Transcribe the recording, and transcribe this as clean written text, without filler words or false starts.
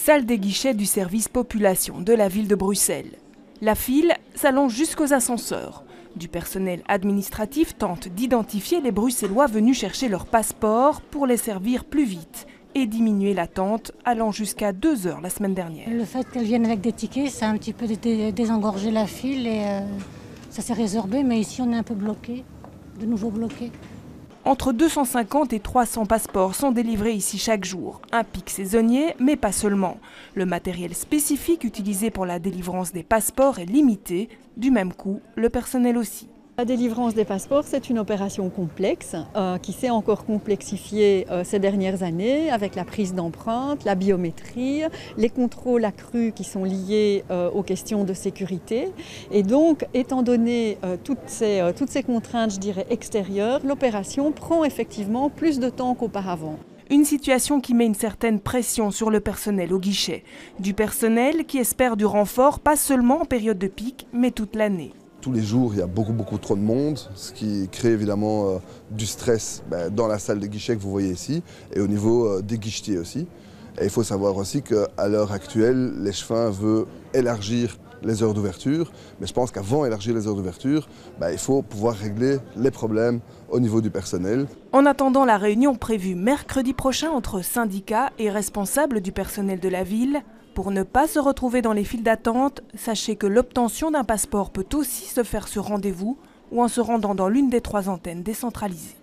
Salle des guichets du service population de la ville de Bruxelles. La file s'allonge jusqu'aux ascenseurs. Du personnel administratif tente d'identifier les Bruxellois venus chercher leur passeport pour les servir plus vite et diminuer l'attente, allant jusqu'à 2 heures la semaine dernière. Le fait qu'elles viennent avec des tickets, ça a un petit peu désengorgé la file et ça s'est résorbé, mais ici on est un peu bloqué, de nouveau bloqué. Entre 250 et 300 passeports sont délivrés ici chaque jour. Un pic saisonnier, mais pas seulement. Le matériel spécifique utilisé pour la délivrance des passeports est limité. Du même coup, le personnel aussi. La délivrance des passeports, c'est une opération complexe qui s'est encore complexifiée ces dernières années avec la prise d'empreintes, la biométrie, les contrôles accrus qui sont liés aux questions de sécurité. Et donc, étant donné toutes ces contraintes, je dirais, extérieures, l'opération prend effectivement plus de temps qu'auparavant. Une situation qui met une certaine pression sur le personnel au guichet. Du personnel qui espère du renfort, pas seulement en période de pic, mais toute l'année. Tous les jours, il y a beaucoup trop de monde, ce qui crée évidemment du stress dans la salle de guichet que vous voyez ici et au niveau des guichetiers aussi. Et il faut savoir aussi qu'à l'heure actuelle, l'Echevin veut élargir les heures d'ouverture, mais je pense qu'avant d'élargir les heures d'ouverture, il faut pouvoir régler les problèmes au niveau du personnel. En attendant la réunion prévue mercredi prochain entre syndicats et responsables du personnel de la ville, pour ne pas se retrouver dans les files d'attente, sachez que l'obtention d'un passeport peut aussi se faire sur rendez-vous ou en se rendant dans l'une des 3 antennes décentralisées.